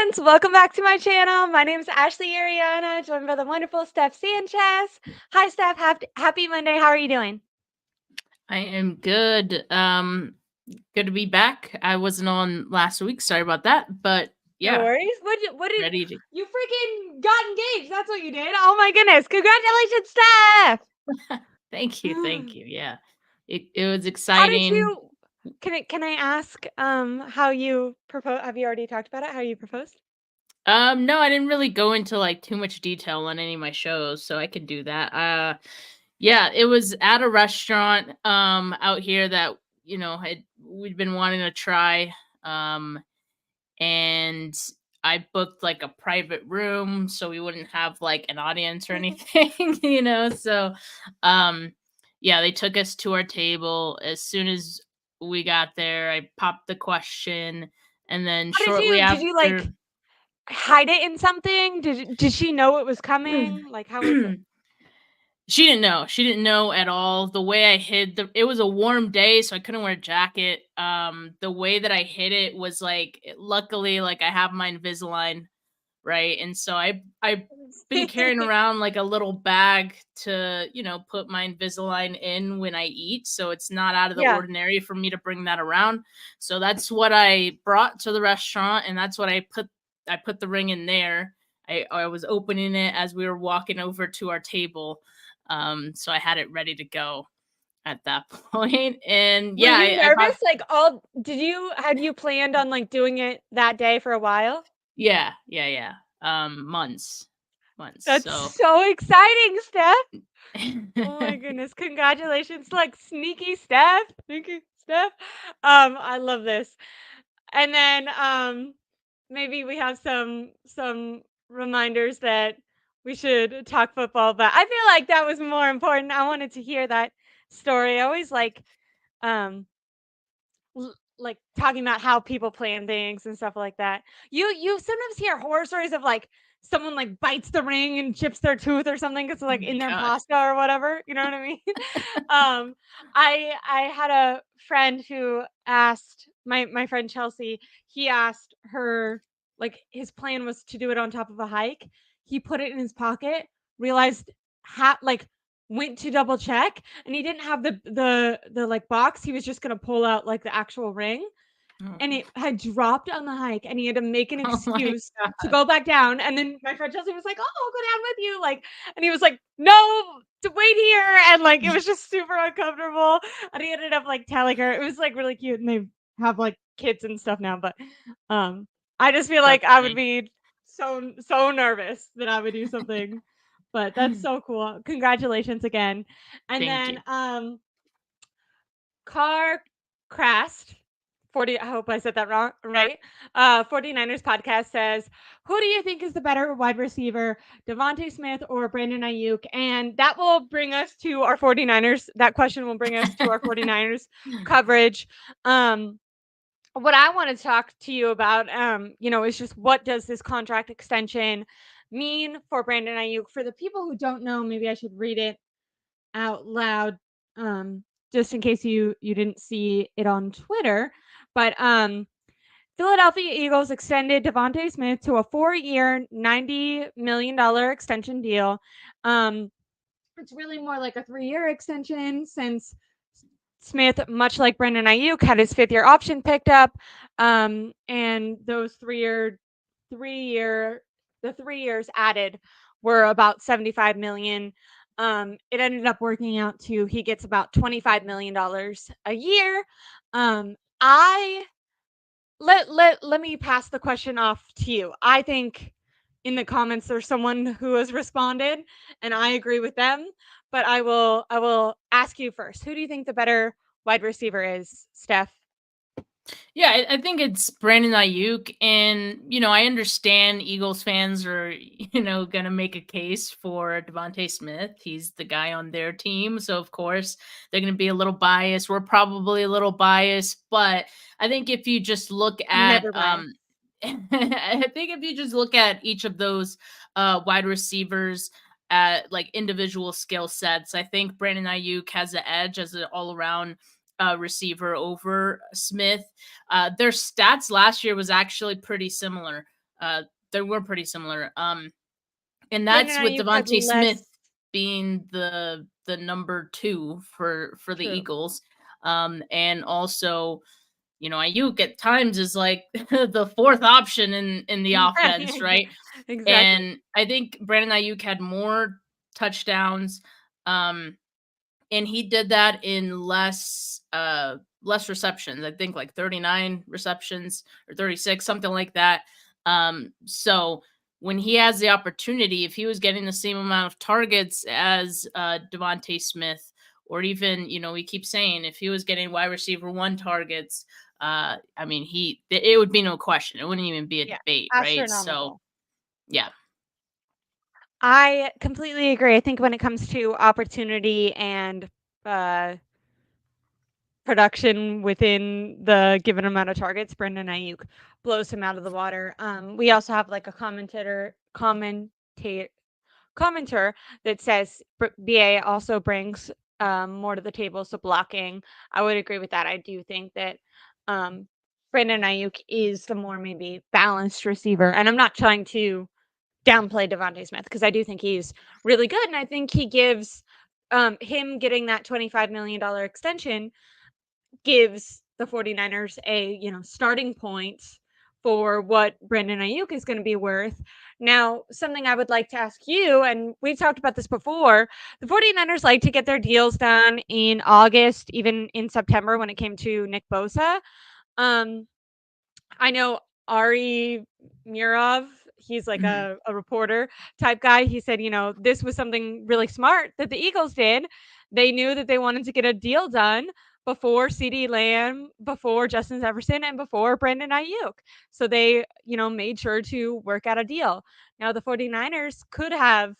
friends, welcome back to my channel. My name is Ashley Ariana, joined by the wonderful Steph Sanchez. Hi, Steph. Happy Monday. How are you doing? I am good. Good to be back. I wasn't on last week. Sorry about that. But No yeah, worries. What did ready to. you freaking got engaged? That's what you did. Oh my goodness! Congratulations, Steph. Thank you. Thank you. Yeah. It was How did exciting. you? Can I ask how you propose? Have you already talked about it? How you proposed? No, I didn't really go into like too much detail on any of my shows, so I could do that. Yeah, it was at a restaurant out here that, we'd been wanting to try. And I booked like a private room so we wouldn't have like an audience or anything. So um yeah, they took us to our table. As soon as we got there, I popped the question, and then What did shortly you? Did you after. like hide it in something? Did she know it was coming? Like how was it? She didn't know. She didn't know at all. The way I hid it was a warm day, so I couldn't wear a jacket. The way that I hid it was like, luckily, like I have my Invisalign, right? And so I've been carrying around like a little bag to, put my Invisalign in when I eat, so it's not out of the Yeah. ordinary for me to bring that around. So that's what I brought to the restaurant, and that's what I put the ring in there. I was opening it as we were walking over to our table. So I had it ready to go at that point. And Were yeah, you I nervous? bought. Like, had you planned on like doing it that day for a while? Yeah, yeah, yeah. Months. That's So so exciting, Steph. Oh my goodness. Congratulations. Like sneaky Steph. Sneaky Steph. I love this. And then maybe we have some reminders that we should talk football, but I feel like that was more important. I wanted to hear that story. I always um like talking about how people plan things and stuff like that. You sometimes hear horror stories of like someone like bites the ring and chips their tooth or something because oh like my in their god. pasta or whatever. You know what I mean? I had a friend who asked my friend Chelsea. He asked her like his plan was to do it on top of a hike. He put it in his pocket, realized like went to double check and he didn't have the like box. He was just gonna pull out like the actual ring Oh, and it had dropped on the hike and he had to make an oh my excuse to god. go back down. And then my friend Chelsea was like, "Oh, I'll go down with you." Like, and he was like, "No, to wait here." And like it was just super uncomfortable. And he ended up like telling her. It was like really cute and they have like kids and stuff now. But um I just feel like That's I would funny. be so nervous that I would do something. But that's so cool. Congratulations again. And Thank then you. Car Crast 40, I hope I said that wrong, right? 49ers podcast says, who do you think is the better wide receiver, DeVonta Smith or Brandon Aiyuk? And that will bring us to our 49ers. That question will bring us to our 49ers coverage. What I want to talk to you about, is just what does this contract extension mean for Brandon Aiyuk? For the people who don't know, maybe I should read it out loud, just in case you didn't see it on Twitter. But Philadelphia Eagles extended DeVonta Smith to a 4-year, $90 million extension deal. It's really more like a 3-year extension since Smith, much like Brandon Aiyuk, had his 5th year option picked up, and those 3-year the 3 years added were about 75 million. It ended up working out to he gets about $25 million a year. I let me pass the question off to you. I think in the comments there's someone who has responded and I agree with them, but I will ask you first. Who do you think the better wide receiver is, Steph? Yeah, I think it's Brandon Aiyuk, and I understand Eagles fans are gonna make a case for DeVonta Smith. He's the guy on their team, so of course they're gonna be a little biased. We're probably a little biased, but I think if you just look at Never biased. I think if you just look at each of those wide receivers at like individual skill sets, I think Brandon Aiyuk has the edge as an all around receiver over Smith. Their stats last year was actually pretty similar. They were pretty similar. And Brandon that's with Ayuk had DeVonta Smith less. being the number 2 for the True. Eagles. And also, Ayuk at times is like the 4th option in the offense, right? Exactly. And I think Brandon Ayuk had more touchdowns. And he did that in less receptions. I think like 39 receptions or 36, something like that. So when he has the opportunity, if he was getting the same amount of targets as DeVonta Smith, or even, we keep saying if he was getting wide receiver 1 targets, I mean, it would be no question. It wouldn't even be a Yeah. debate, right? So Astronomical. yeah. I completely agree. I think when it comes to opportunity and uh, production within the given amount of targets, Brandon Aiyuk blows him out of the water. We also have like a commenter that says BA also brings more to the table. So blocking, I would agree with that. I do think that um, Brandon Aiyuk is the more maybe balanced receiver, and I'm not trying to downplay DeVonta Smith because I do think he's really good, and I think he gives him getting that $25 million extension gives the 49ers a, starting point for what Brandon Aiyuk is going to be worth. Now, something I would like to ask you, and we've talked about this before, the 49ers like to get their deals done in August, even in September when it came to Nick Bosa. Um, I know Ari Murov, he's like Mhm. a reporter type guy. He said, this was something really smart that the Eagles did. They knew that they wanted to get a deal done before CeeDee Lamb, before Justin Jefferson, and before Brandon Aiyuk. So they, made sure to work out a deal. Now, the 49ers could have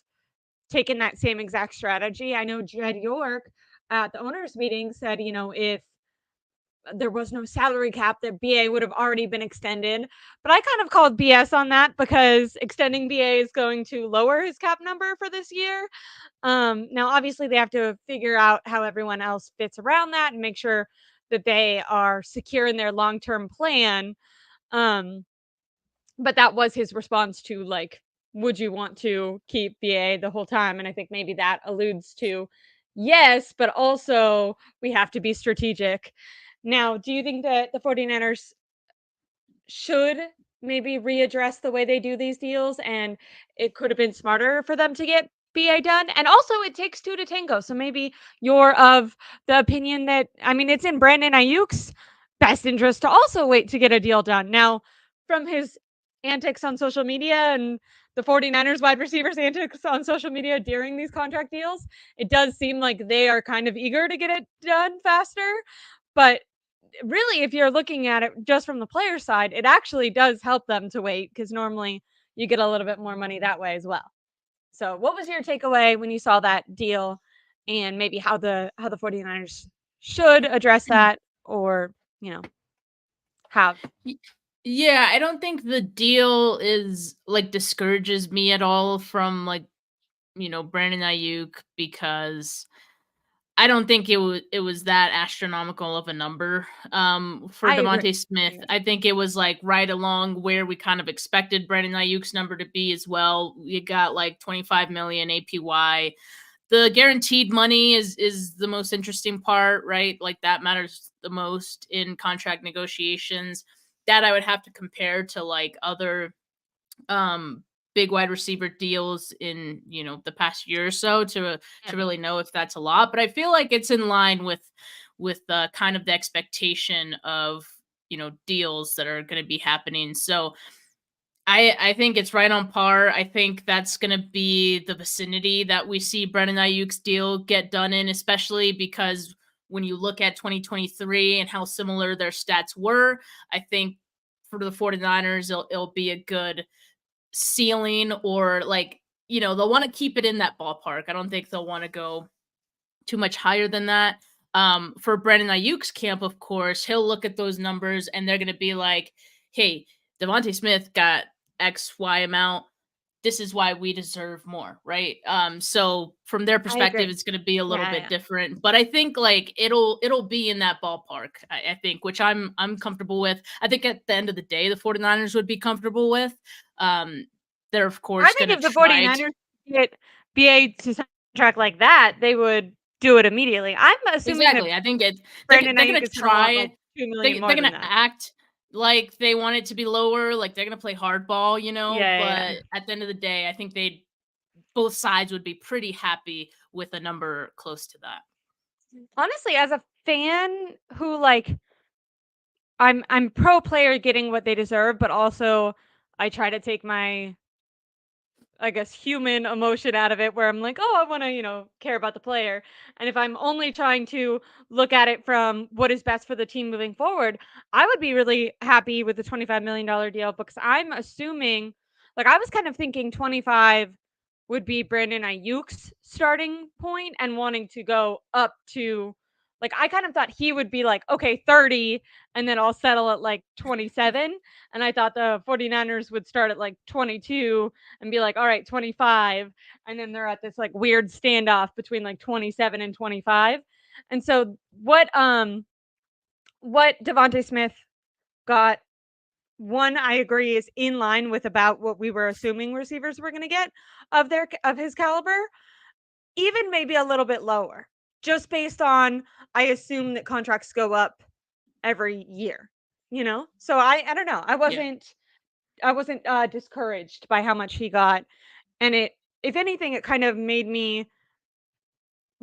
taken that same exact strategy. I know Jed York at the owners' meeting said, if there was no salary cap, that BA would have already been extended. But I kind of called BS on that because extending BA is going to lower his cap number for this year. Now, obviously, they have to figure out how everyone else fits around that and make sure that they are secure in their long term plan. Um, but that was his response to, like, would you want to keep BA the whole time? And I think maybe that alludes to yes, but also we have to be strategic. Now, do you think that the 49ers should maybe readdress the way they do these deals, and it could have been smarter for them to get BA done? And also, it takes two to tango. So maybe you're of the opinion that, I mean, it's in Brandon Ayuk's best interest to also wait to get a deal done. Now, from his antics on social media and the 49ers wide receivers antics on social media during these contract deals, it does seem like they are kind of eager to get it done faster. But really, if you're looking at it just from the player side, it actually does help them to wait because normally you get a little bit more money that way as well. So what was your takeaway when you saw that deal, and maybe how the 49ers should address that, or, have? Y- Yeah, I don't think the deal is like discourages me at all from like, Brandon Ayuk, because I don't think it was that astronomical of a number. For I agree. DeVonta I Smith, agree. I think it was like right along where we kind of expected Brandon Ayuk's number to be as well. We got like 25 million APY. The guaranteed money is the most interesting part, right? Like that matters the most in contract negotiations. That I would have to compare to like other um big wide receiver deals in, the past year or so to Mhm. really know if that's a lot, but I feel like it's in line with kind of the expectation of, deals that are going to be happening. So I think it's right on par. I think that's going to be the vicinity that we see Brandon Ayuk's deal get done in, especially because when you look at 2023 and how similar their stats were, I think for the 49ers, it'll be a good ceiling, or like, they'll want to keep it in that ballpark. I don't think they'll want to go too much higher than that. For Brandon Ayuk's camp, of course, he'll look at those numbers and they're going to be like, hey, DeVonta Smith got X, Y amount. this is why we deserve more, right? So from their I perspective, agree. it's going to be a little Yeah, bit yeah. different, but I think like it'll be in that ballpark. I think, which I'm comfortable with. I think at the end of the day, the 49ers would be comfortable with. Um, they're of I course going think to if the try to 49ers get BA to sign a contract like that, they would do it immediately. I'm assuming that exactly. I think Brandon they're going Aiyuk to is gonna want, like, try. 2 million more They're than gonna that. act like they want it to be lower, like they're gonna play hardball, Yeah, yeah, yeah. but at the end of the day, I think they both sides would be pretty happy with a number close to that. Honestly, as a fan who, like, I'm pro player getting what they deserve, but also I try to take my, I guess, human emotion out of it where I'm like, oh, I want to, care about the player. And if I'm only trying to look at it from what is best for the team moving forward, I would be really happy with the $25 million deal because I'm assuming, like, I was kind of thinking 25 would be Brandon Ayuk's starting point and wanting to go up to, like, I kind of thought he would be like, okay, 30, and then I'll settle at like 27. And I thought the 49ers would start at like 22 and be like, all right, 25. And then they're at this like weird standoff between like 27 and 25. And so what DeVonta Smith got, one, I agree, is in line with about what we were assuming receivers were going to get of his caliber, even maybe a little bit lower, just based on, I assume that contracts go up every year, So I don't know. Yeah. I wasn't discouraged by how much he got, and it, if anything, it kind of made me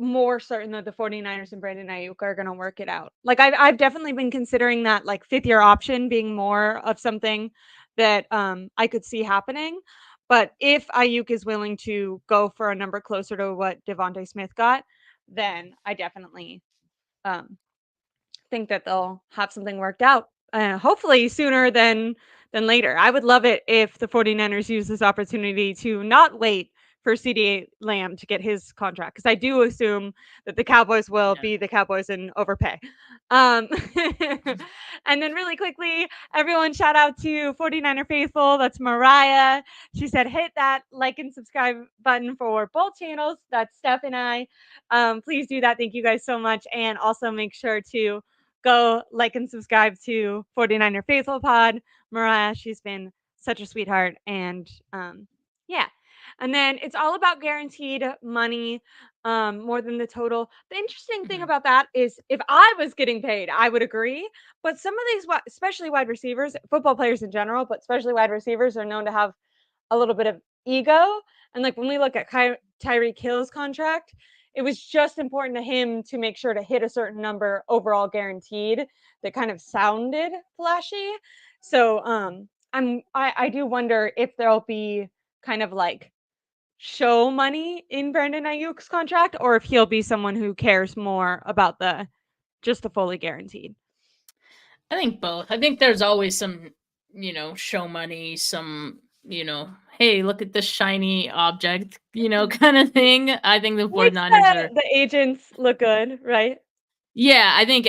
more certain that the 49ers and Brandon Aiyuk are going to work it out. Like I've definitely been considering that like fifth year option being more of something that I could see happening. But if Ayuk is willing to go for a number closer to what DeVonta Smith got, then I definitely um think that they'll have something worked out. Hopefully sooner than later. I would love it if the 49ers use this opportunity to not wait for CDA Lamb to get his contract, because I do assume that the Cowboys will Yeah. be the Cowboys and overpay. Um, and then really quickly, everyone shout out to 49er Faithful. That's Mariah. She said, hit that like and subscribe button for both channels. That's Steph and I. Please do that. Thank you guys so much. And also make sure to go like and subscribe to 49er Faithful Pod. Mariah, she's been such a sweetheart. And yeah. And then it's all about guaranteed money, more than the total. The interesting thing Mhm. about that is if I was getting paid, I would agree. But some of these, especially wide receivers, football players in general, but especially wide receivers, are known to have a little bit of ego. And like when we look at Tyreek Hill's contract, it was just important to him to make sure to hit a certain number overall guaranteed that kind of sounded flashy. So I do wonder if there'll be kind of like show money in Brandon Ayuk's contract, or if he'll be someone who cares more about the just the fully guaranteed. I think both. I think there's always some, show money, some, hey, look at this shiny object, kind of thing. I think the Makes 49ers are, the agents look good, right? yeah, I think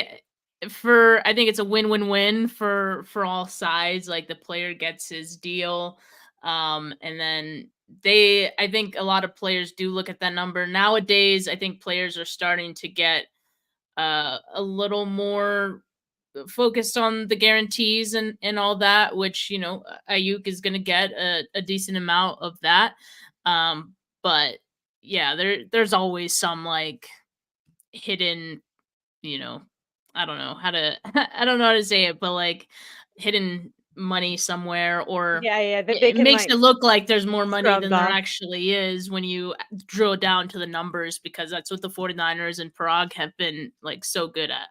it's a win-win-win for all sides. Like the player gets his deal, and then I think a lot of players do look at that number nowadays. I think players are starting to get a little more focused on the guarantees and all that, which Ayuk is going to get a decent amount of that. But yeah, there's always some like hidden, you know, I don't know how to I don't know how to say it, but like hidden money somewhere, or Yeah, yeah, that they it can makes like it look like there's more money scrub than there off. actually is when you drill down to the numbers, because that's what the 49ers and Prague have been like so good at.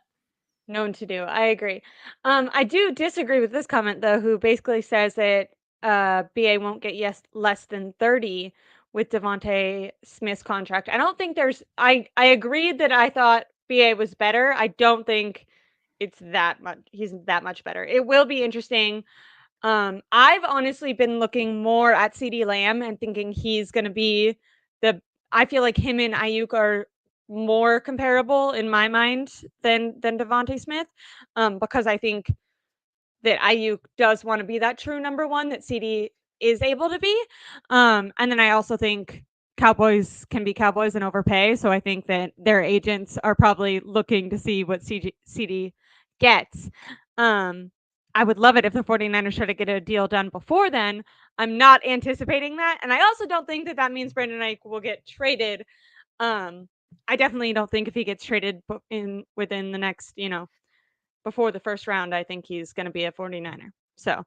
Known to do. I agree. I do disagree with this comment though, who basically says that BA won't get less than 30 with Devontae Smith's contract. I don't think there's I agreed that I thought BA was better. I don't think it's that much he's that much better. It will be interesting. I've honestly been looking more at CD Lamb and thinking he's gonna be the I feel like him and Ayuk are more comparable in my mind than DeVonta Smith, because I think that Ayuk does want to be that true number one that CD is able to be. And then I also think Cowboys can be Cowboys and overpay. So I think that their agents are probably looking to see what CD gets. I would love it if the 49ers try to get a deal done before then. I'm not anticipating that. And I also don't think that that means Brandon Aiyuk will get traded. I definitely don't think if he gets traded within the next, before the first round, I think he's going to be a 49er. So,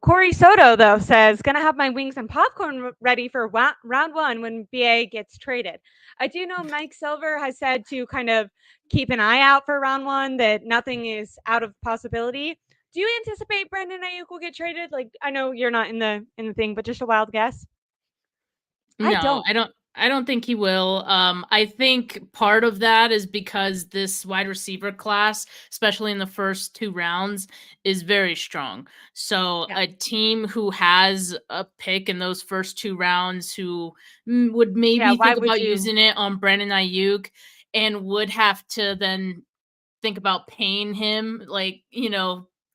Corey Soto, though, says, going to have my wings and popcorn ready for round one when BA gets traded. I do know Mike Silver has said to kind of keep an eye out for round one, that nothing is out of possibility. Do you anticipate Brandon Aiyuk will get traded? Like, I know you're not in the thing, but just a wild guess. I No, don't. I don't think he will. I think part of that is because this wide receiver class, especially in the first 2 rounds, is very strong. So Yeah. a team who has a pick in those first 2 rounds who would Yeah. maybe Why think would about you? using it on Brandon Aiyuk and would have to then think about paying him like,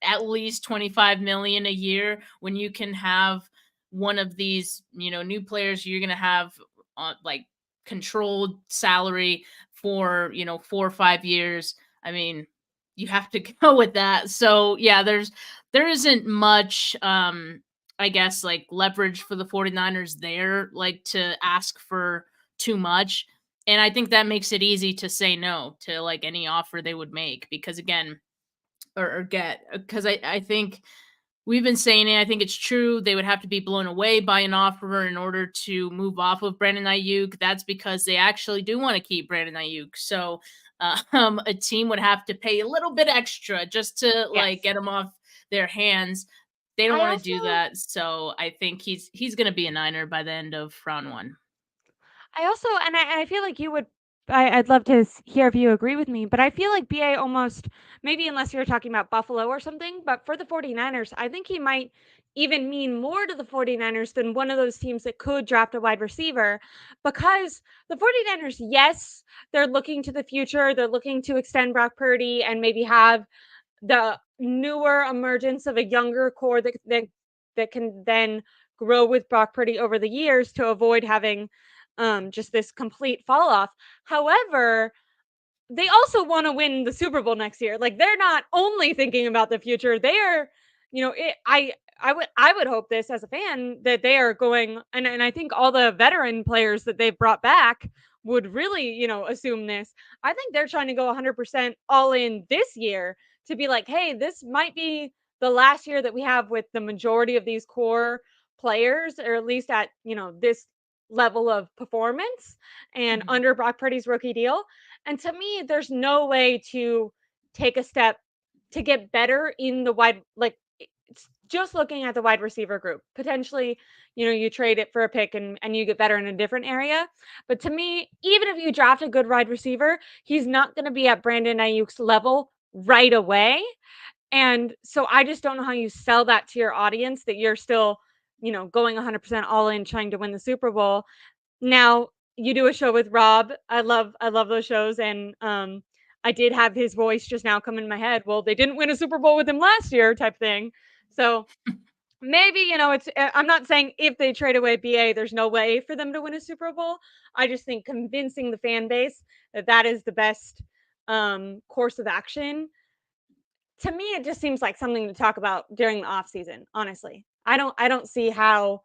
at least 25 million a year when you can have one of these, new players you're going to have on like controlled salary for, 4 or 5 years. I mean, you have to go with that. So, yeah, there isn't much I guess like leverage for the 49ers there like to ask for too much, and I think that makes it easy to say no to like any offer they would make because again, or get, because I think we've been saying it. I think it's true. They would have to be blown away by an offer in order to move off of Brandon Ayuk. That's because they actually do want to keep Brandon Ayuk. So a team would have to pay a little bit extra just to like Yes. get him off their hands. They don't I want to also do that. So I think he's going to be a Niner by the end of round one. and I feel like you would. I'd love to hear if you agree with me, but I feel like BA almost, maybe unless you're talking about Buffalo or something, but for the 49ers, I think he might even mean more to the 49ers than one of those teams that could draft a wide receiver, because the 49ers, yes, they're looking to the future. They're looking to extend Brock Purdy and maybe have the newer emergence of a younger core that can then grow with Brock Purdy over the years to avoid having just this complete fall off. However, they also want to win the Super Bowl next year. Like, they're not only thinking about the future; they are, I would hope this as a fan that they are going, and I think all the veteran players that they've brought back would really, assume this. I think they're trying to go 100% all in this year to be like, hey, this might be the last year that we have with the majority of these core players, or at least at, this level of performance and Mhm. under Brock Purdy's rookie deal. And to me, there's no way to take a step to get better in the wide, like, it's just looking at the wide receiver group. Potentially, you trade it for a pick and you get better in a different area. But to me, even if you draft a good wide receiver, he's not going to be at Brandon Ayuk's level right away. And so I just don't know how you sell that to your audience that you're still, going 100% all in trying to win the Super Bowl. Now, you do a show with Rob. I love those shows, and I did have his voice just now come in my head. Well, they didn't win a Super Bowl with him last year, type thing. So maybe, it's. I'm not saying if they trade away BA, there's no way for them to win a Super Bowl. I just think convincing the fan base that that is the best course of action. To me, it just seems like something to talk about during the off season. Honestly, I don't see how,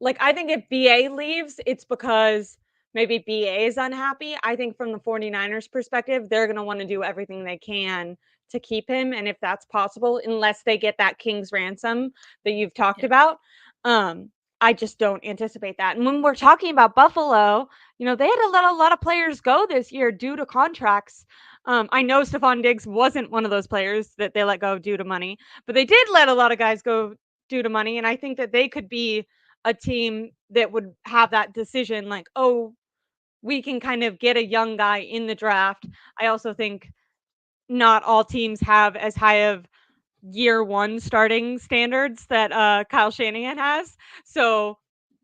like, I think if BA leaves, it's because maybe BA is unhappy. I think from the 49ers perspective, they're going to want to do everything they can to keep him. And if that's possible, unless they get that king's ransom that you've talked Yeah. about, I just don't anticipate that. And when we're talking about Buffalo, they had to let a lot of players go this year due to contracts. I know Stephon Diggs wasn't one of those players that they let go due to money, but they did let a lot of guys go due to money. And I think that they could be a team that would have that decision like, oh, we can kind of get a young guy in the draft. I also think not all teams have as high of year one starting standards that Kyle Shanahan has. So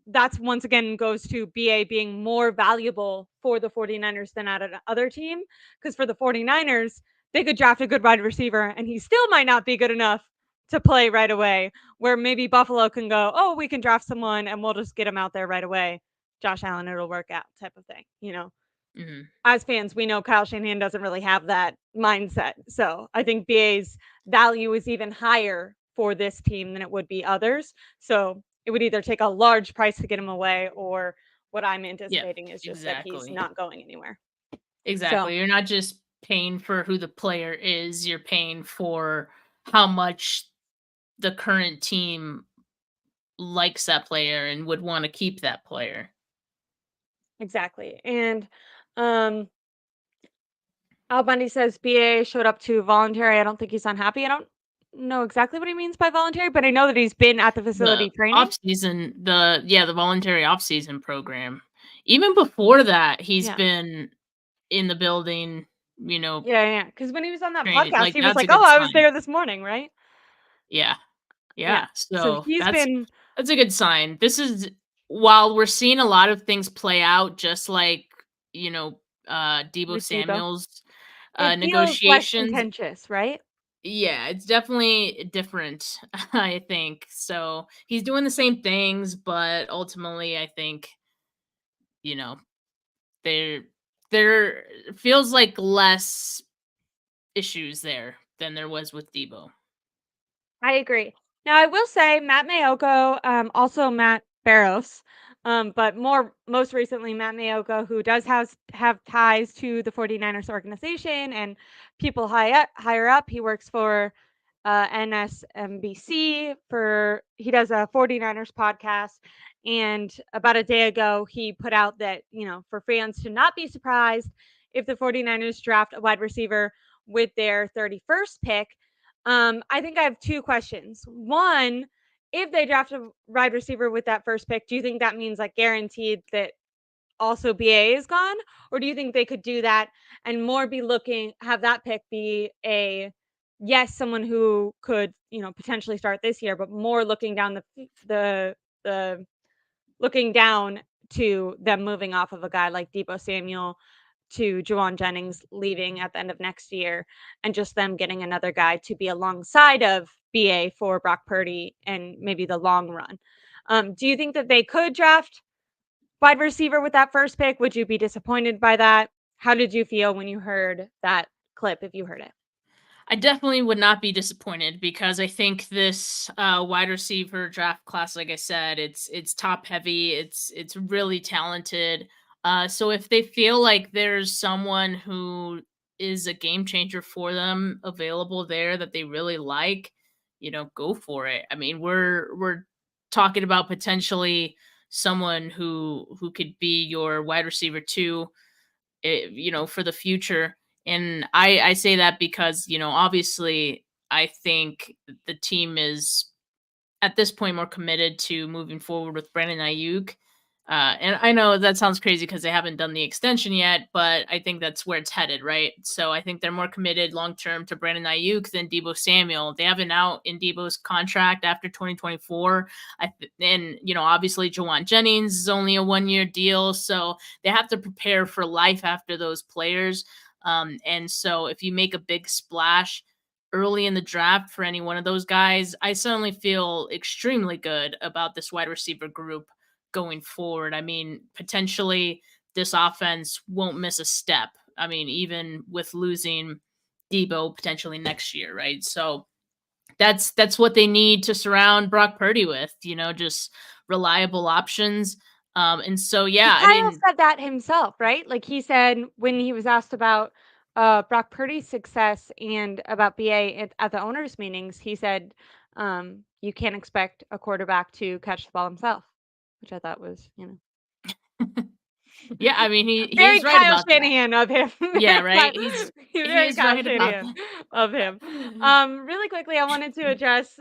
that's once again goes to BA being more valuable for the 49ers than at another team. Because for the 49ers, they could draft a good wide receiver and he still might not be good enough to play right away, where maybe Buffalo can go, oh, we can draft someone and we'll just get him out there right away. Josh Allen, it'll work out type of thing, Mhm. As fans, we know Kyle Shanahan doesn't really have that mindset. So I think BA's value is even higher for this team than it would be others. So it would either take a large price to get him away, or what I'm Yeah, anticipating is just that he's exactly. not going anywhere. So Exactly. You're not just paying for who the player is, you're paying for how much the current team likes that player and would want to keep that player. exactly. And Al Bundy says BA showed up to voluntary. I don't think he's unhappy. I don't know exactly what he means by voluntary, but I know that he's been at the The facility training. off-season the voluntary off-season program. Even before that, he's Yeah. been in the building, you know, Yeah. Because when he was on that training. podcast, Like, he was that's like, a oh, good I was sign. there this morning, right? Yeah. Yeah. Yeah. So So he's been that's a good sign. This is while we're seeing a lot of things play out, just like, you know, Debo with Debo. Samuel's It feels less negotiations. contentious, right? Yeah, it's definitely different, I think. So he's doing the same things, but ultimately I think, you know, there there feels like less issues there than there was with Debo. I agree. Now, I will say Matt Mayoko, also Matt Barros, but most recently Matt Mayoko, who does have ties to the 49ers organization and people higher up. He works for NSMBC he does a 49ers podcast. And about a day ago, he put out that, for fans to not be surprised if the 49ers draft a wide receiver with their 31st pick. I think I have two questions. One, if they draft a wide receiver with that first pick, do you think that means like guaranteed that also BA is gone? Or do you think they could do that and more have that pick be someone who could, potentially start this year, but more looking down the looking down to them moving off of a guy like Debo Samuel to Juwan Jennings leaving at the end of next year, and just them getting another guy to be alongside of BA for Brock Purdy and maybe the long run. Do you think that they could draft wide receiver with that first pick? Would you be disappointed by that? How did you feel when you heard that clip, if you heard it? I definitely would not be disappointed because I think this wide receiver draft class, like I said, it's top heavy. It's really talented. So if they feel like there's someone who is a game changer for them available there that they really like, go for it. I mean, we're talking about potentially someone who could be your wide receiver too, for the future. And I say that because, obviously I think the team is at this point more committed to moving forward with Brandon Aiyuk. And I know that sounds crazy because they haven't done the extension yet, but I think that's where it's headed, right? So I think they're more committed long term to Brandon Ayuk than Debo Samuel. They have an out in Debo's contract after 2024. And obviously Jawan Jennings is only a 1 year deal, so they have to prepare for life after those players. And so if you make a big splash early in the draft for any one of those guys, I certainly feel extremely good about this wide receiver group going forward. I mean, potentially this offense won't miss a step. I mean, even with losing Debo potentially next year, right? So that's what they need to surround Brock Purdy with, just reliable options. And so He yeah, I kind of mean, said that himself, right? Like he said when he was asked about Brock Purdy's success and about BA at the owners' meetings, he said, you can't expect a quarterback to catch the ball himself, which I thought was, yeah, I mean he very is right Kyle about that. Shanahan of him. Yeah, right. He's He very is Kyle right about Shanahan that. of him. Really quickly, I wanted to address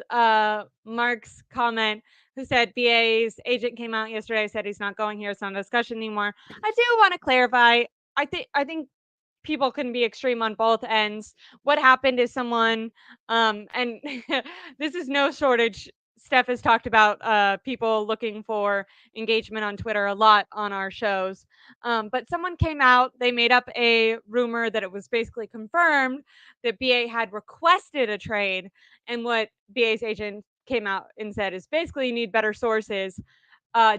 Mark's comment who said BA's agent came out yesterday, said he's not going here. It's not a discussion anymore. I do want to clarify. I think people can be extreme on both ends. What happened is someone, and this is no Steph has talked about people looking for engagement on Twitter a lot on our shows. But someone came out, they made up a rumor that it was basically confirmed that BA had requested a trade. And what BA's agent came out and said is basically you need better sources,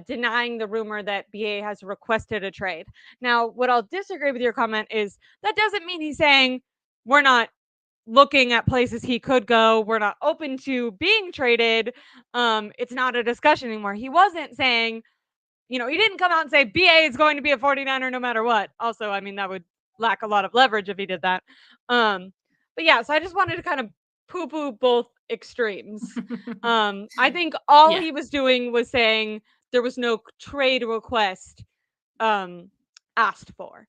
denying the rumor that BA has requested a trade. Now, what I'll disagree with your comment is that doesn't mean he's saying we're not looking at places he could go. We're not open to being traded. It's not a discussion anymore. He wasn't saying, he didn't come out and say BA is going to be a 49er no matter what. Also, I mean, that would lack a lot of leverage if he did that. But yeah, so I just wanted to kind of poo-poo both extremes. I think all he was doing was saying there was no trade request asked for,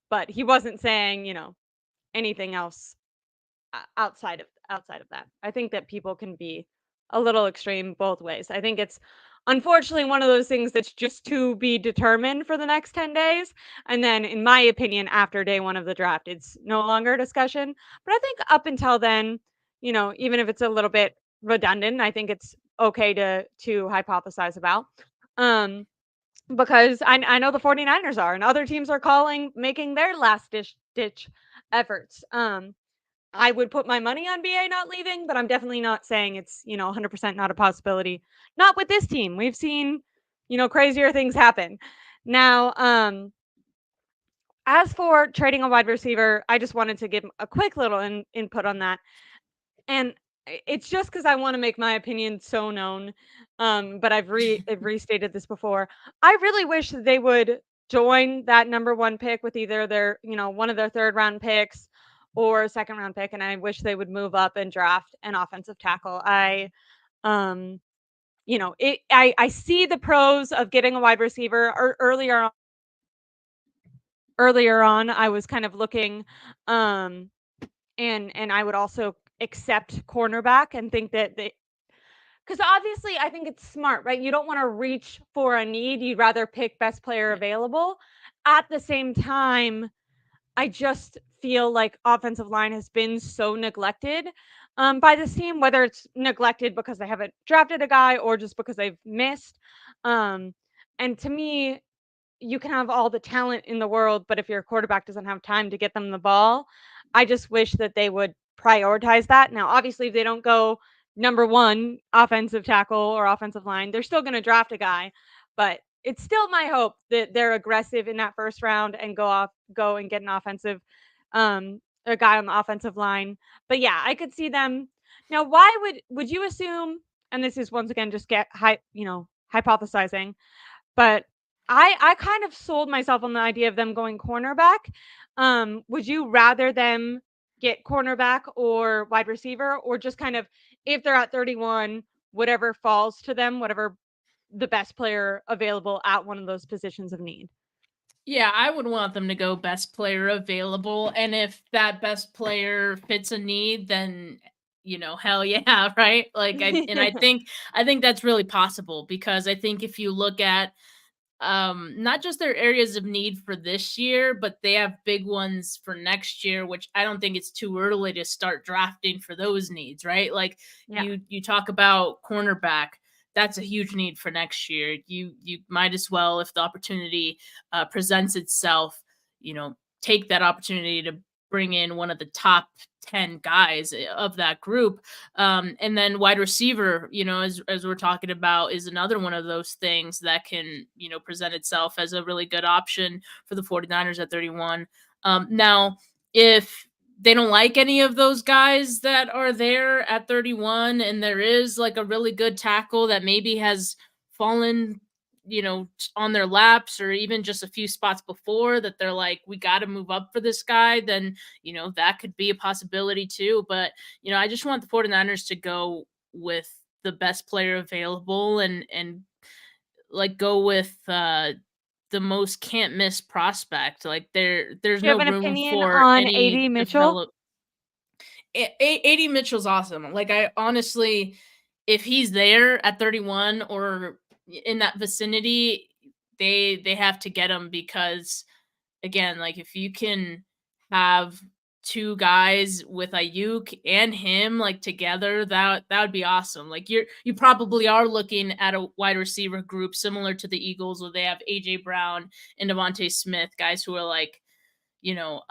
but he wasn't saying, anything else outside of that. I think that people can be a little extreme both ways. I think it's unfortunately one of those things that's just to be determined for the next 10 days. And then, in my opinion, after day one of the draft, it's no longer a discussion. But I think up until then, even if it's a little bit redundant, I think it's okay to hypothesize about. Because I know the 49ers are, and other teams are making their last ditch efforts. I would put my money on BA not leaving, but I'm definitely not saying it's, 100% not a possibility. Not with this team. We've seen, crazier things happen. Now, as for trading a wide receiver, I just wanted to give a quick little input on that. And it's just because I want to make my opinion so known. But I've restated this before. I really wish that they would join that number one pick with either their, one of their third round picks or a second round pick. And I wish they would move up and draft an offensive tackle. I see the pros of getting a wide receiver earlier on. I was kind of looking, and I would also accept cornerback and think that because obviously I think it's smart, right? You don't want to reach for a need. You'd rather pick best player available. At the same time, I just feel like offensive line has been so neglected by this team, whether it's neglected because they haven't drafted a guy or just because they've missed. And to me, you can have all the talent in the world, but if your quarterback doesn't have time to get them the ball, I just wish that they would prioritize that. Now, obviously, if they don't go number one offensive tackle or offensive line, they're still going to draft a guy, but it's still my hope that they're aggressive in that first round and go and get an offensive, a guy on the offensive line. But yeah, I could see them. Now, why would you assume? And this is once again just hypothesizing, but I kind of sold myself on the idea of them going cornerback. Would you rather them get cornerback or wide receiver, or just kind of if they're at 31, whatever falls to them, whatever the best player available at one of those positions of need? Yeah, I would want them to go best player available. And if that best player fits a need, then hell yeah, right? I think that's really possible because I think if you look at not just their areas of need for this year, but they have big ones for next year, which I don't think it's too early to start drafting for those needs, right? Like Yeah. you talk about cornerback, that's a huge need for next year. You might as well, if the opportunity presents itself, take that opportunity to bring in one of the top 10 guys of that group. And then wide receiver, as we're talking about, is another one of those things that can, present itself as a really good option for the 49ers at 31. Now, if they don't like any of those guys that are there at 31 and there is like a really good tackle that maybe has fallen on their laps or even just a few spots before that they're like, we got to move up for this guy, then that could be a possibility too. But I just want the 49ers to go with the best player available and like go with the most can't miss prospect. Like there's Do you no have an room opinion for on any AD Mitchell? develop. AD Mitchell's awesome. Like I honestly, if he's there at 31 or in that vicinity, they have to get him because again, like if you can have two guys with Aiyuk and him like together, that would be awesome. Like you probably are looking at a wide receiver group similar to the Eagles, where they have AJ Brown and DeVonta Smith, guys who are like, not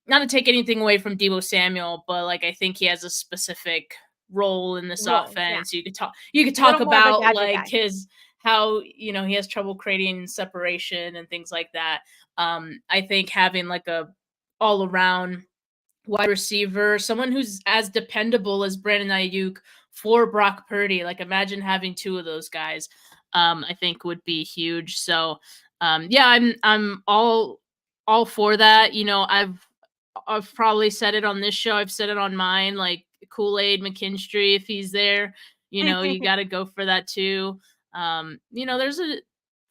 to take anything away from Deebo Samuel, but like I think he has a specific role in this Role, yeah. offense. You could A little talk more of a about gadget like guy. his how he has trouble creating separation and things like that. I think having like a all around wide receiver, someone who's as dependable as Brandon Aiyuk for Brock Purdy. Like imagine having two of those guys. I think would be huge. So yeah, I'm all for that. I've probably said it on this show. I've said it on mine. Like Kool-Aid McKinstry, if he's there, you got to go for that too.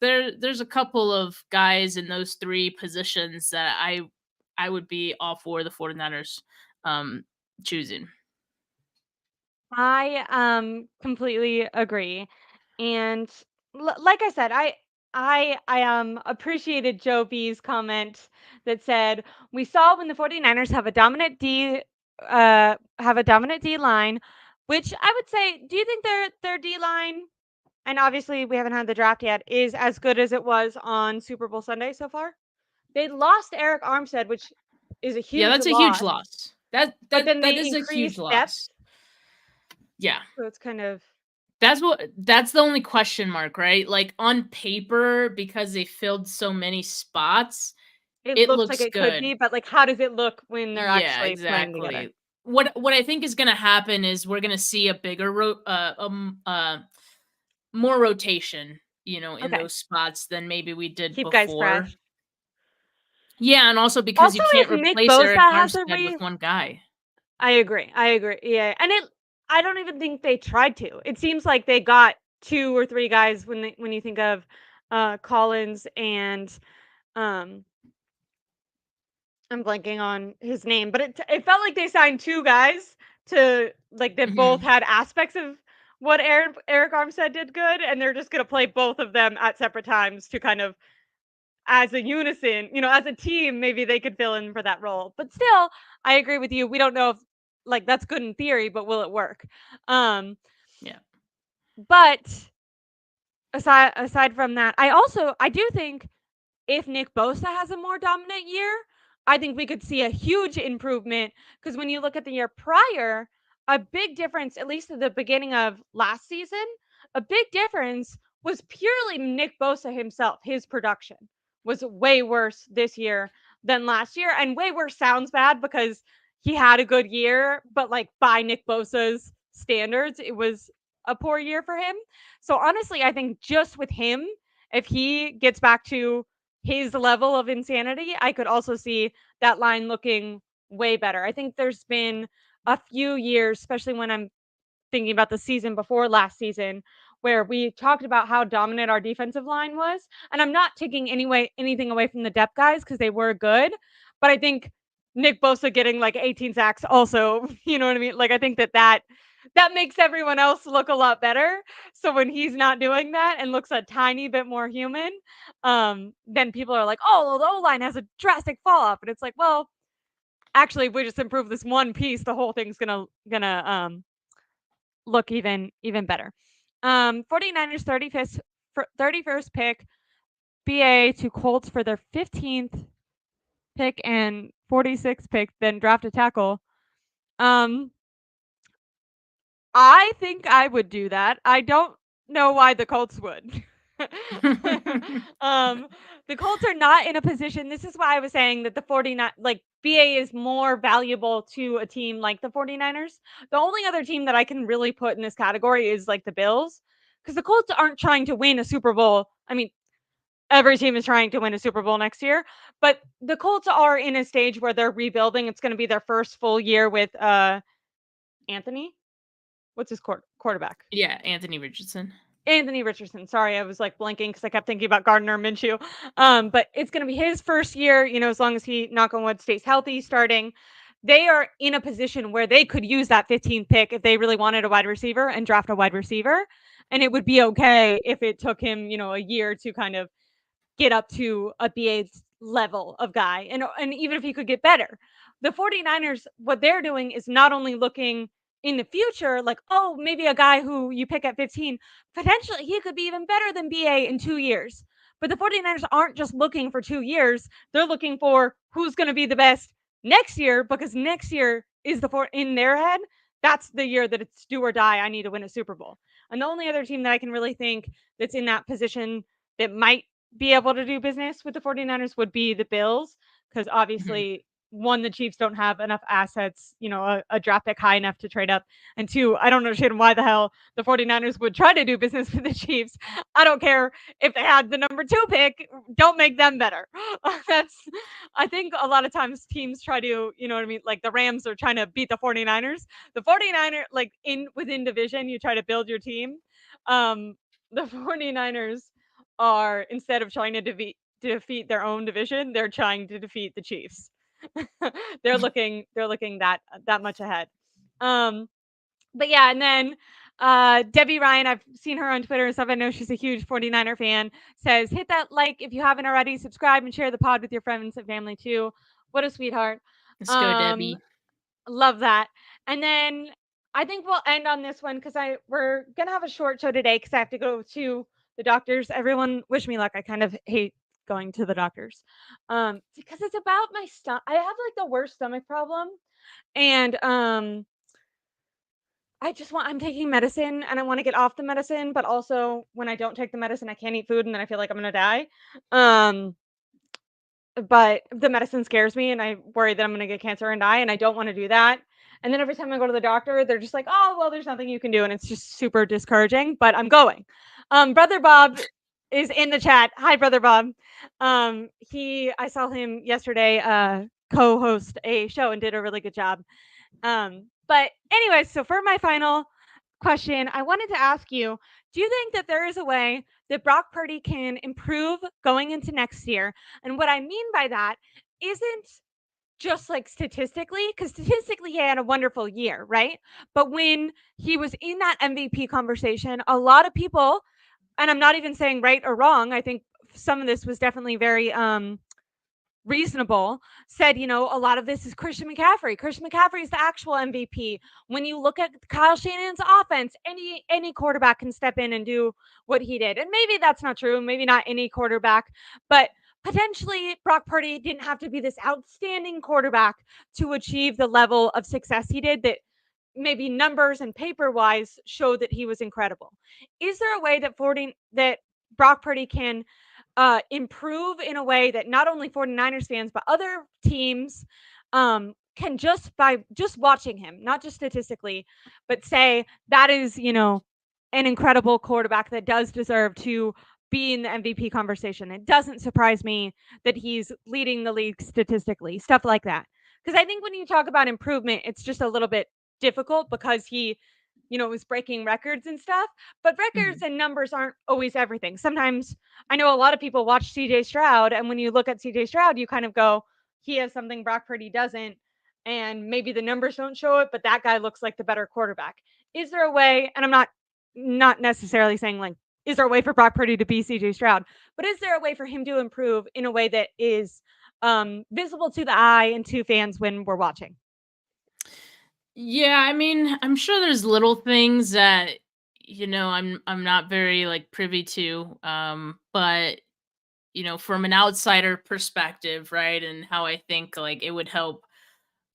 There's a couple of guys in those three positions that I would be all for the 49ers choosing. I completely agree. And like I said, I appreciated Joe B's comment that said we saw when the 49ers have a dominant D line, which I would say, do you think their D line, and obviously we haven't had the draft yet, is as good as it was on Super Bowl Sunday so far? They lost Eric Armstead, which is a Yeah, huge that's a huge loss. loss. That But that then that they is a huge increased depth, loss. Yeah. so it's kind of That's the only question mark, right? Like on paper, because they filled so many spots, it it looks like looks it could good. be, but like how does it look when they're Yeah, actually playing together? exactly. What I think is going to happen is we're going to see a bigger more rotation, in Okay. those spots than maybe we did Keep guys before. fresh. Yeah, and also because Also, you can't if Nick replace Bosa Eric has a Armstead with one guy. I agree. I agree. Yeah. And I don't even think they tried to. It seems like they got 2 or 3 guys when you think of Collins and um I'm blanking on his name, but it felt like they signed 2 guys to like that both Mhm. had aspects of what Eric Armstead did good, and they're just gonna play both of them at separate times to kind of as a unison, as a team, maybe they could fill in for that role. But still, I agree with you. We don't know if like that's good in theory, but will it work? Um, Yeah. but aside from that, I do think if Nick Bosa has a more dominant year, I think we could see a huge improvement because when you look at the year prior, a big difference, at least at the beginning of last season, a big difference was purely Nick Bosa himself. His production was way worse this year than last year. And way worse sounds bad because he had a good year, but like by Nick Bosa's standards, it was a poor year for him. So honestly, I think just with him, if he gets back to his level of insanity, I could also see that line looking way better. I think there's been a few years, especially when I'm thinking about the season before last season, where we talked about how dominant our defensive line was. And I'm not taking anything away from the depth guys because they were good, but I think Nick Bosa getting like 18 sacks also, you know what I mean? Like I think that makes everyone else look a lot better. So when he's not doing that and looks a tiny bit more human, then people are like, "Oh, well, the O line has a drastic fall off," and it's like, well, actually, if we just improve this one piece, the whole thing's gonna look even better. 49ers 31st pick, BA to Colts for their 15th pick and 46th pick, then draft a tackle. I think I would do that. I don't know why the Colts would. um, the Colts are not in a position. This is why I was saying that the 49 like BA is more valuable to a team like the 49ers. The only other team that I can really put in this category is like the Bills because the Colts aren't trying to win a Super Bowl. I mean, every team is trying to win a Super Bowl next year, but the Colts are in a stage where they're rebuilding. It's going to be their first full year with Anthony. What's his quarterback? Yeah, Anthony Richardson. Anthony Richardson. Sorry, I was like blanking because I kept thinking about Gardner Minshew. But it's going to be his first year, as long as he, knock on wood, stays healthy starting. They are in a position where they could use that 15th pick if they really wanted a wide receiver and draft a wide receiver. And it would be okay if it took him, a year to kind of get up to a BA level of guy. And even if he could get better, the 49ers, what they're doing is not only looking in the future, like, oh, maybe a guy who you pick at 15, potentially he could be even better than BA in 2 years. But the 49ers aren't just looking for 2 years. They're looking for who's going to be the best next year, because next year is in their head, that's the year that it's do or die. I need to win a Super Bowl. And the only other team that I can really think that's in that position that might be able to do business with the 49ers would be the Bills, because Mhm. obviously, one, the Chiefs don't have enough assets, a draft pick high enough to trade up. And two, I don't understand why the hell the 49ers would try to do business with the Chiefs. I don't care if they had the number 2 pick, don't make them better. That's, I think a lot of times teams try to, you know what I mean? Like the Rams are trying to beat the 49ers. The 49ers, like within division, you try to build your team. The 49ers are, instead of trying to defeat their own division, they're trying to defeat the Chiefs. They're looking that much ahead. Um, but yeah, and then Debbie Ryan, I've seen her on Twitter and stuff. I know she's a huge 49er fan. Says, hit that like if you haven't already, subscribe and share the pod with your friends and family too. What a sweetheart. Let's go, Um, Debbie. Love that. And then I think we'll end on this one because we're gonna have a short show today because I have to go to the doctors. Everyone wish me luck. I kind of hate going to the doctors. Because it's about my stomach. I have like the worst stomach problem. And I'm taking medicine and I want to get off the medicine, but also when I don't take the medicine, I can't eat food and then I feel like I'm gonna die. Um, but the medicine scares me and I worry that I'm going to get cancer and die, and I don't want to do that. And then every time I go to the doctor, they're just like, "Oh, well, there's nothing you can do." And it's just super discouraging, but I'm going. Brother Bob is in the chat. Hi, Brother Bob. I saw him yesterday co-host a show and did a really good job. But anyway, so for my final question, I wanted to ask you, do you think that there is a way that Brock Purdy can improve going into next year? And what I mean by that isn't just like statistically, because statistically he had a wonderful year, right? But when he was in that MVP conversation, a lot of people, and I'm not even saying right or wrong, I think some of this was definitely very reasonable, said, a lot of this is Christian McCaffrey. Christian McCaffrey is the actual MVP. When you look at Kyle Shanahan's offense, any quarterback can step in and do what he did. And maybe that's not true. Maybe not any quarterback, but potentially Brock Purdy didn't have to be this outstanding quarterback to achieve the level of success he did, that maybe numbers and paper wise show that he was incredible. Is there a way that Brock Purdy can improve in a way that not only 49ers fans, but other teams can, just by just watching him, not just statistically, but say that is, an incredible quarterback that does deserve to be in the MVP conversation. It doesn't surprise me that he's leading the league statistically, stuff like that. Because I think when you talk about improvement, it's just a little bit difficult because he, was breaking records and stuff. But records Mhm. and numbers aren't always everything. Sometimes I know a lot of people watch CJ Stroud, and when you look at CJ Stroud, you kind of go, he has something Brock Purdy doesn't. And maybe the numbers don't show it, but that guy looks like the better quarterback. Is there a way, and I'm not necessarily saying like, is there a way for Brock Purdy to be CJ Stroud, but is there a way for him to improve in a way that is visible to the eye and to fans when we're watching? Yeah, I mean, I'm sure there's little things that I'm not very like privy to, but from an outsider perspective, right? And how I think like it would help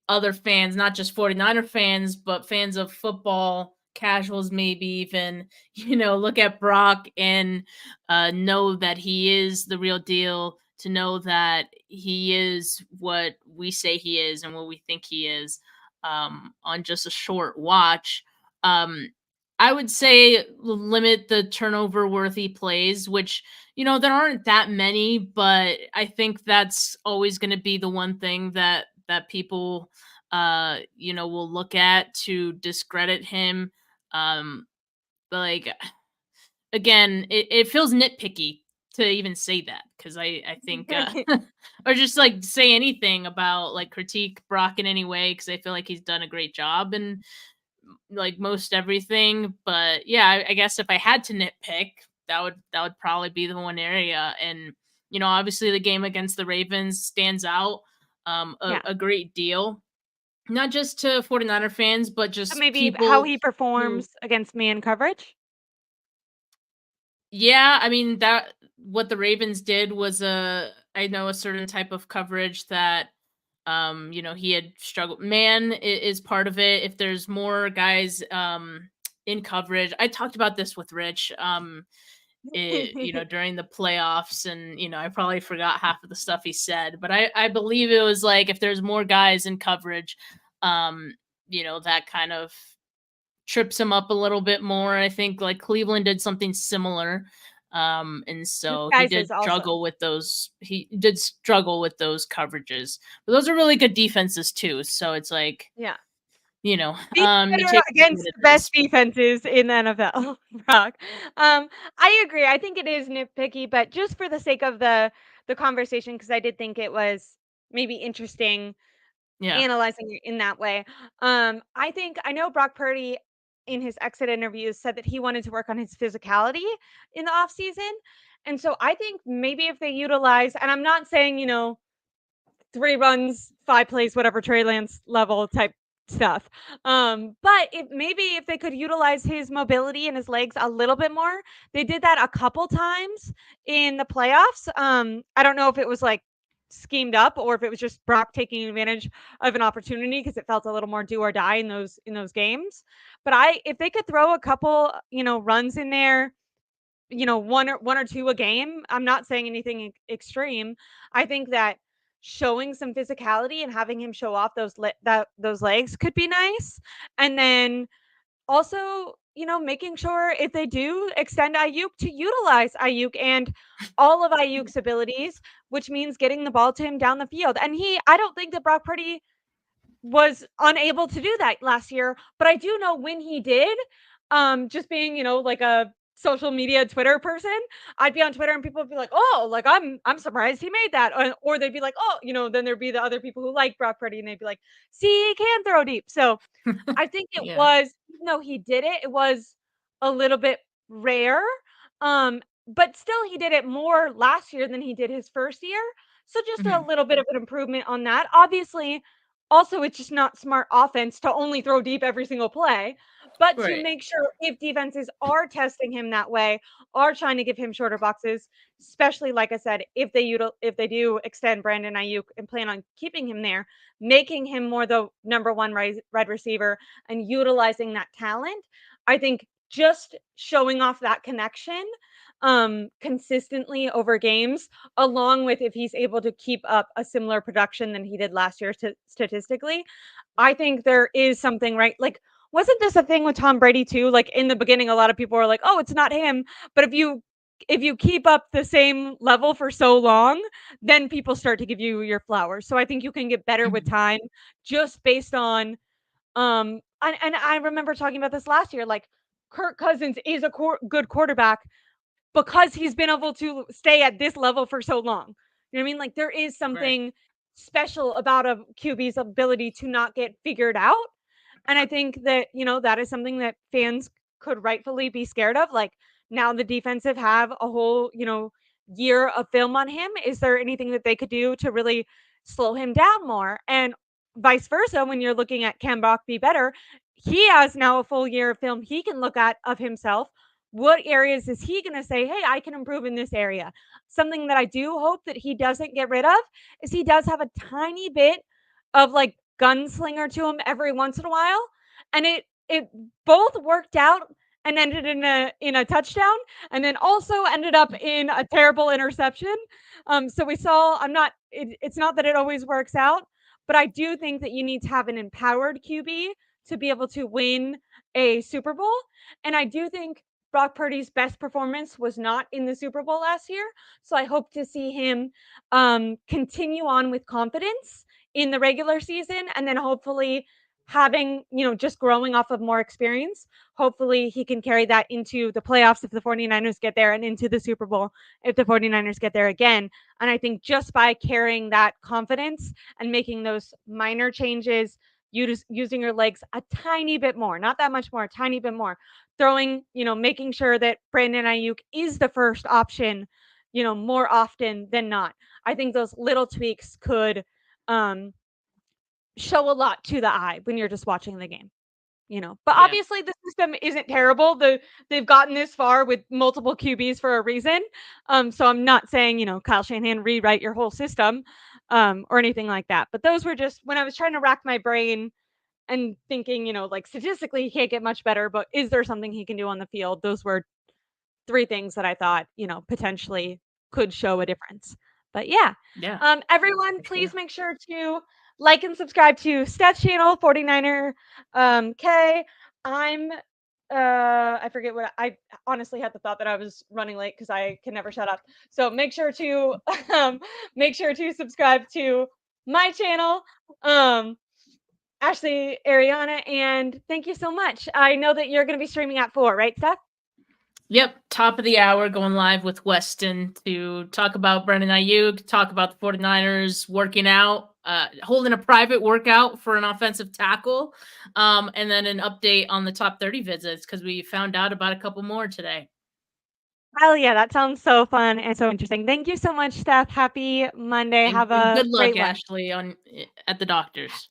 other fans, not just 49er fans, but fans of football, casuals, maybe even, look at Brock and know that he is the real deal, to know that he is what we say he is and what we think he is, on just a short watch. Um, I would say limit the turnover worthy plays, which, there aren't that many, but I think that's always going to be the one thing that people will look at to discredit him. But like, again, it feels nitpicky to even say that, because I think or just like say anything about like critique Brock in any way, because I feel like he's done a great job and like most everything. But yeah, I guess if I had to nitpick, that would probably be the one area. And Obviously the game against the Ravens stands out Yeah. a great deal, not just to 49er fans, but So just maybe how people he who, performs against man coverage? yeah, I mean, that what the Ravens did was I know a certain type of coverage that he had struggled. Man is part of it. If there's more guys in coverage, I talked about this with Rich during the playoffs, and I probably forgot half of the stuff he said, but I believe it was like if there's more guys in coverage, um that kind of trips him up a little bit more. I think like Cleveland did something similar. And so Disguises also. he did struggle with those coverages. But those are really good defenses too. So it's like, Yeah. Be you better take it for what against it the best is. defenses in the NFL, Brock. I agree. I think it is nitpicky, but just for the sake of the conversation, because I did think it was maybe interesting Yeah. analyzing it in that way. I know Brock Purdy in his exit interviews said that he wanted to work on his physicality in the offseason. And so I think maybe if they utilize, and I'm not saying, 3 runs, 5 plays, whatever, Trey Lance level type stuff. But if they could utilize his mobility and his legs a little bit more, they did that a couple times in the playoffs. I don't know if it was like schemed up or if it was just Brock taking advantage of an opportunity because it felt a little more do or die in those games. But if they could throw a couple, runs in there, one or two a game. I'm not saying anything extreme. I think that showing some physicality and having him show off those legs could be nice. And then also, making sure if they do extend Ayuk to utilize Ayuk and all of Ayuk's abilities, which means getting the ball to him down the field. And I don't think that Brock Purdy was unable to do that last year, but I do know when he did, just being, like a social media Twitter person, I'd be on Twitter and people would be like, "Oh, like I'm surprised he made that." Or they'd be like, "Oh, then there'd be the other people who like Brock Purdy and they'd be like, "See, he can throw deep." So, I think it Yeah. was, even though he did it, it was a little bit rare. But still he did it more last year than he did his first year. So just a Mhm. little bit of an improvement on that. Obviously, also it's just not smart offense to only throw deep every single play, but to Right. make sure if defenses are testing him that way, are trying to give him shorter boxes, especially like I said, if they do extend Brandon Aiyuk and plan on keeping him there, making him more the number one wide receiver and utilizing that talent. I think just showing off that connection consistently over games, along with if he's able to keep up a similar production than he did last year statistically, I think there is something right. Like, wasn't this a thing with Tom Brady too? Like in the beginning, a lot of people were like, "Oh, it's not him," but if you keep up the same level for so long, then people start to give you your flowers. So I think you can get better with Mhm. time just based on and I remember talking about this last year, like Kirk Cousins is a good quarterback because he's been able to stay at this level for so long. You know what I mean? Like there is Right. something special about a QB's ability to not get figured out. And I think that, that is something that fans could rightfully be scared of. Like now the defensive have a whole, year of film on him. Is there anything that they could do to really slow him down more? And vice versa, when you're looking at can Brock be better, he has now a full year of film he can look at of himself. What areas is he going to say, hey, I can improve in this area? Something that I do hope that he doesn't get rid of is he does have a tiny bit of like gunslinger to him every once in a while. And it both worked out and ended in a touchdown and then also ended up in a terrible interception. So we saw it's not that it always works out, but I do think that you need to have an empowered QB to be able to win a Super Bowl. And I do think Brock Purdy's best performance was not in the Super Bowl last year. So I hope to see him continue on with confidence in the regular season and then hopefully having, just growing off of more experience, hopefully he can carry that into the playoffs if the 49ers get there and into the Super Bowl if the 49ers get there again. And I think just by carrying that confidence and making those minor changes, using your legs a tiny bit more, not that much more, a tiny bit more, throwing, making sure that Brandon Ayuk is the first option more often than not. I think those little tweaks could show a lot to the eye when you're just watching the game. But Yeah. obviously the system isn't terrible. They've gotten this far with multiple QBs for a reason. So I'm not saying, Kyle Shanahan, rewrite your whole system, or anything like that. But those were just when I was trying to rack my brain and thinking, like statistically he can't get much better, but is there something he can do on the field? Those were three things that I thought, potentially could show a difference. But yeah. Yeah. Everyone, For please sure. make sure to like and subscribe to Steph's channel, 49er K. I'm I forget what I honestly had the thought that I was running late because I can never shut up. So make sure to subscribe to my channel. Ashley Ariana, and thank you so much. I know that you're going to be streaming at 4, right, Steph? Yep, top of the hour, going live with Weston to talk about Brandon Aiyuk, talk about the 49ers working out, holding a private workout for an offensive tackle, and then an update on the top 30 visits because we found out about a couple more today. Oh yeah, that sounds so fun and so interesting. Thank you so much, Steph. Happy Monday. Have And a good luck, great one. Ashley, at the doctors.